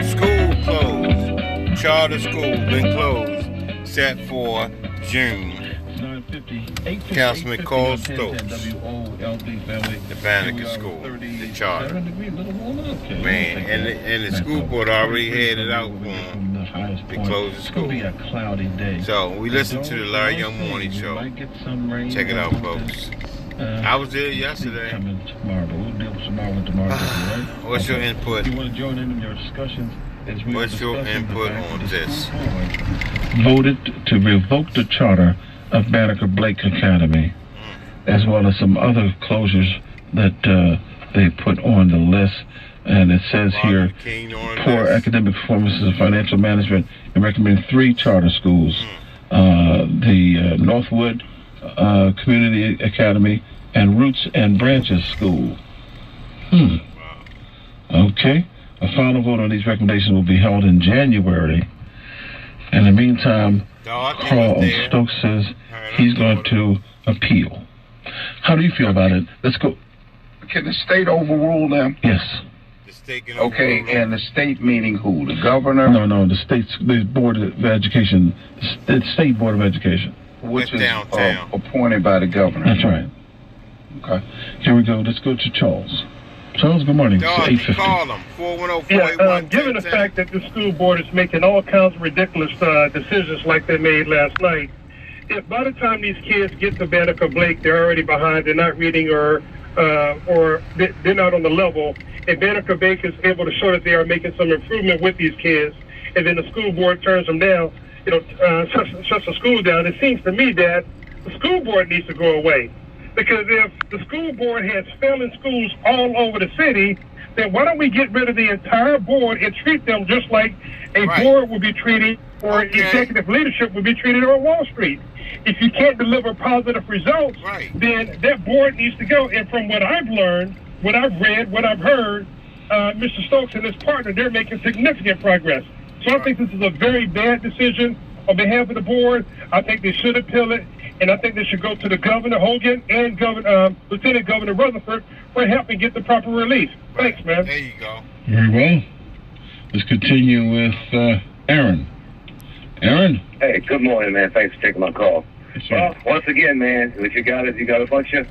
School closed. Charter school been closed set for June. Councilman Carl Stokes, the Banneker School, the charter. Man, and the school board already headed out for them to close the school. So we listened to the Larry Young Morning Show. Check it out, folks. I was there yesterday. What's your input? What's your input on this? Voted to revoke the charter of Banneker Blake Academy, as well as some other closures that they put on the list. And it says here, poor academic performances and financial management, and recommend 3 charter schools, the Northwood Community Academy and Roots and Branches School. Okay. A final vote on these recommendations will be held in January. In the meantime, Carl Stokes says he's going to appeal. How do you feel about it? Let's go. Can the state overrule them? Yes. Okay, and the state meaning who? The governor? No, the Board of Education, the State Board of Education. Which is appointed by the governor. That's right. Okay. Here we go. Let's go to Charles. Charles, good morning. It's 850. Call them. 410-481-1010. Given the fact that the school board is making all kinds of ridiculous decisions like they made last night, if by the time these kids get to Banneker Blake, they're already behind, they're not reading or they're not on the level, and Banneker Blake is able to show that they are making some improvement with these kids, and then the school board turns them down, shuts the school down, it seems to me that the school board needs to go away. Because if the school board has failing schools all over the city, then why don't we get rid of the entire board and treat them just like a board would be treated, or executive leadership would be treated on Wall Street? If you can't deliver positive results, then that board needs to go. And from what I've learned, what I've read, what I've heard, Mr. Stokes and his partner, they're making significant progress. So I think this is a very bad decision on behalf of the board. I think they should appeal it. And I think they should go to the Governor Hogan and Lieutenant Governor Rutherford for helping get the proper relief. Thanks, man. There you go. Very well. Let's continue with Aaron. Aaron? Hey, good morning, man. Thanks for taking my call. Yes, well, once again, man, what you got is you got a bunch of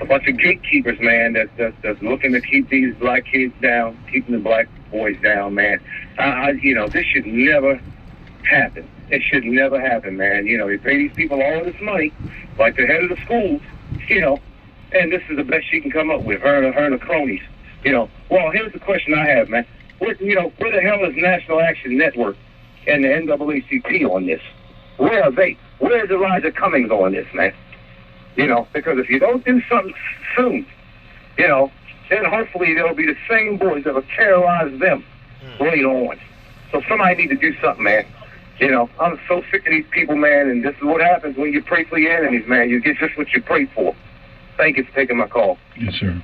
gatekeepers, man, that's looking to keep these black kids down, keeping the black boys down, man. This should never happen. It should never happen, man. You pay these people all this money, like the head of the schools, and this is the best she can come up with, her and her cronies. Well, here's the question I have, man. Where the hell is National Action Network and the NAACP on this? Where are they? Where is Elijah Cummings on this, man? Because if you don't do something soon, then hopefully there'll be the same boys that'll terrorize them later on. So somebody need to do something, man. I'm so sick of these people, man, and this is what happens when you pray for your enemies, man. You get just what you pray for. Thank you for taking my call. Yes, sir.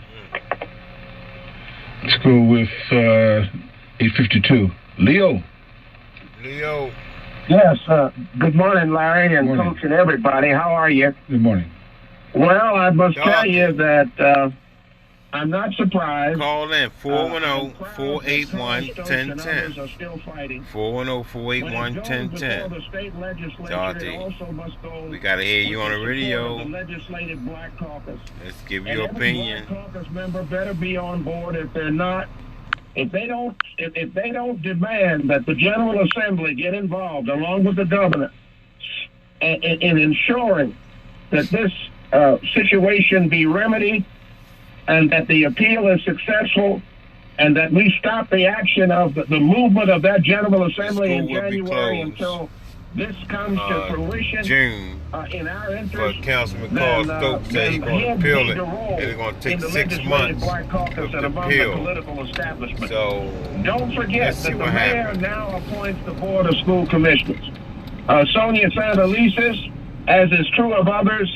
Let's go with 852. Leo. Yes, good morning, Larry, and Coach and everybody. How are you? Good morning. Well, I must tell you that I'm not surprised. Call in 410-481-1010. 410-481-1010. Dorothy, we got to hear you on the radio. Let's give your opinion. The caucus member better be on board. If they're not, if they don't demand that the General Assembly get involved along with the governor in ensuring that this situation be remedied, and that the appeal is successful, and that we stop the action of the movement of that General Assembly in January until this comes to fruition June, in our interest. But Councilman Carl Stokes said he's going to appeal it, and it's going to take 6 months to appeal. So don't forget that the mayor now appoints the Board of School Commissioners. Sonia Santelises, as is true of others,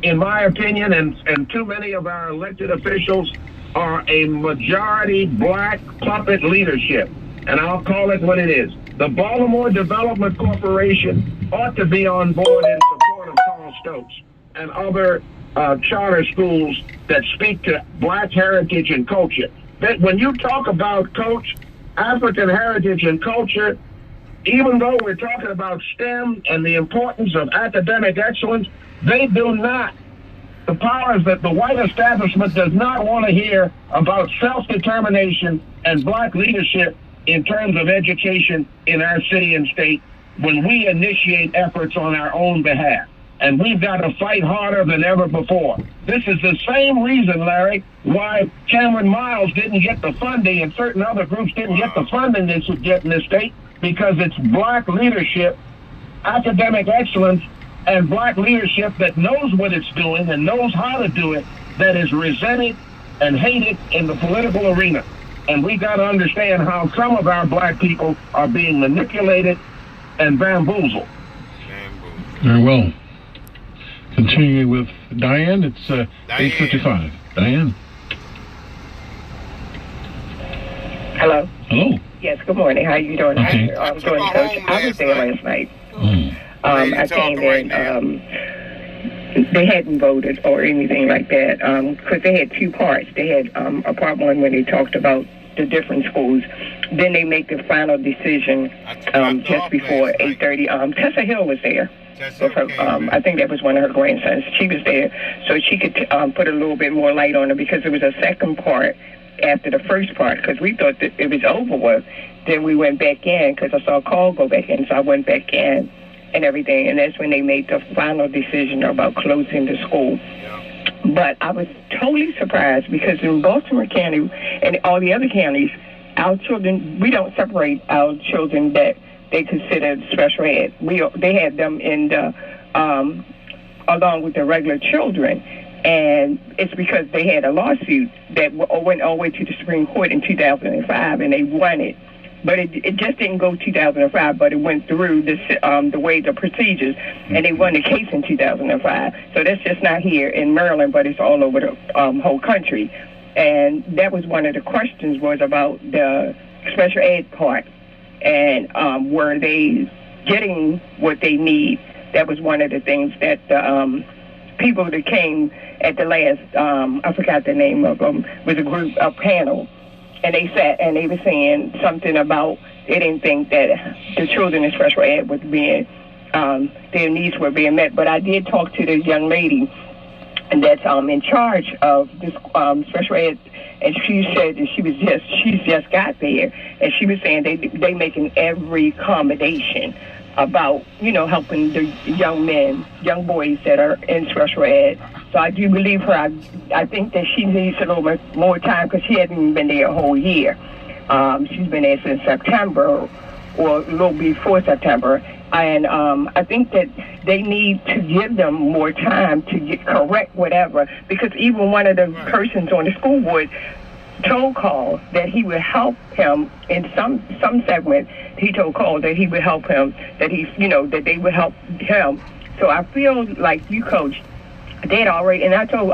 in my opinion, and too many of our elected officials are a majority black puppet leadership. And I'll call it what it is. The Baltimore Development Corporation ought to be on board in support of Carl Stokes and other charter schools that speak to black heritage and culture. That when you talk about, Coach, African heritage and culture, even though we're talking about STEM and the importance of academic excellence, they do not. The powers that the white establishment does not want to hear about self-determination and black leadership in terms of education in our city and state when we initiate efforts on our own behalf. And we've got to fight harder than ever before. This is the same reason, Larry, why Cameron Miles didn't get the funding and certain other groups didn't get the funding they should get in this state, because it's black leadership, academic excellence, and black leadership that knows what it's doing and knows how to do it that is resented and hated in the political arena. And we got to understand how some of our black people are being manipulated and bamboozled. Very well. Continuing with Diane, it's 8:55. Diane. Hello. Hello. Yes, good morning. How you doing? Okay. I'm doing, Coach. I was there last night. I came in. They hadn't voted or anything like that because they had two parts. They had a part one when they talked about the different schools. Then they make the final decision just before 8:30. Tessa Hill was there. With her, I think that was one of her grandsons. She was there, so she could put a little bit more light on it, because there was a second part after the first part, because we thought that it was over with. Then we went back in, because I saw a call go back in, so I went back in and everything, and that's when they made the final decision about closing the school. But I was totally surprised, because in Baltimore County and all the other counties, our children, we don't separate our children that they consider special ed. They had them in the along with the regular children, and it's because they had a lawsuit that went all the way to the Supreme Court in 2005, and they won it. But it just didn't go 2005, but it went through the way the procedures, and they won the case in 2005. So that's just not here in Maryland, but it's all over the whole country. And that was one of the questions, was about the special ed part. And were they getting what they need? That was one of the things that the people that came at the last, I forgot the name of them, was a panel. And they sat and they were saying something about they didn't think that the children in special ed was being, their needs were being met. But I did talk to the young lady that's in charge of this special ed, and she said that she's just got there, and she was saying they making every accommodation about, helping the young boys that are in special ed. So I do believe her. I think that she needs a little bit more time, because she hasn't even been there a whole year. She's been there since September, or a little before September. And I think that they need to give them more time to correct whatever, because even one of the persons on the school board told Carl that he would help him in some segment. He told Carl that he would help him, that that they would help him. So I feel like you, Coach, they'd already, and I told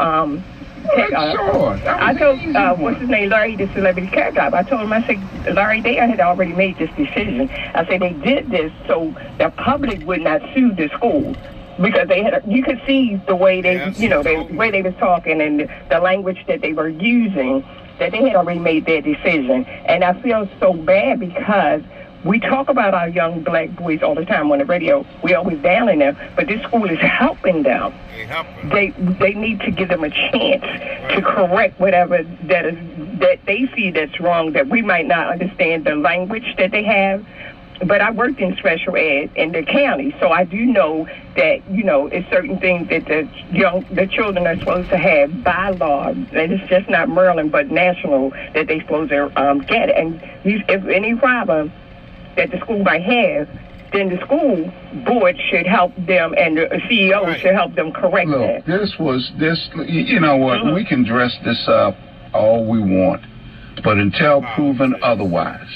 what's his name, Larry, the celebrity cat job. I told him, I said, Larry, they had already made this decision. I said they did this so the public would not sue the school, because you could see the way they, the way they was talking and the language that they were using, that they had already made their decision. And I feel so bad, because we talk about our young black boys all the time on the radio. We always downing them, but this school is helping them. They need to give them a chance to correct whatever that they see that's wrong, that we might not understand the language that they have. But I worked in special ed in the county, so I do know that, it's certain things that the children are supposed to have by law, and it's just not Maryland but national, that they're supposed to get. And if any problem that the school might have, then the school board should help them, and the CEO should help them correct that. You know what, we can dress this up all we want, but until proven otherwise,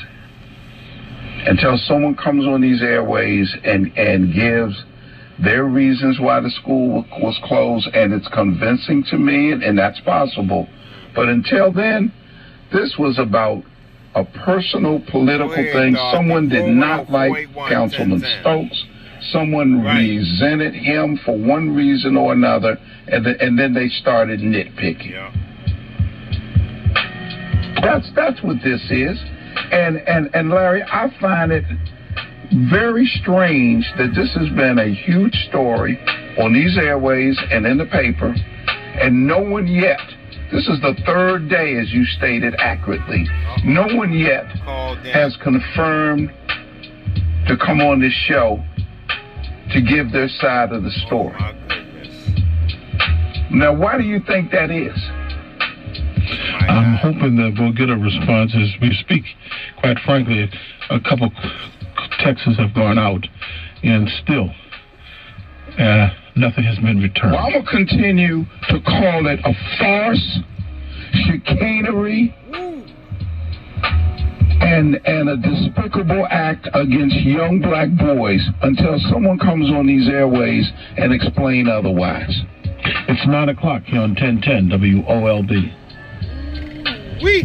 until someone comes on these airways and gives their reasons why the school was closed, and it's convincing to me, and that's possible, but until then, this was about a personal political thing. Someone did not like Councilman Stokes. someone resented him for one reason or another, and then they started nitpicking. Yeah. That's what this is. And Larry, I find it very strange that this has been a huge story on these airways and in the paper, and no one yet, this is the third day, as you stated accurately, no one yet has confirmed to come on this show to give their side of the story. Now, why do you think that is? I'm hoping that we'll get a response as we speak. Quite frankly, a couple texts have gone out, and still nothing has been returned. Well, I'm going to continue to call it a farce, chicanery, and a despicable act against young black boys until someone comes on these airways and explain otherwise. It's 9 o'clock here on 1010 WOLB. We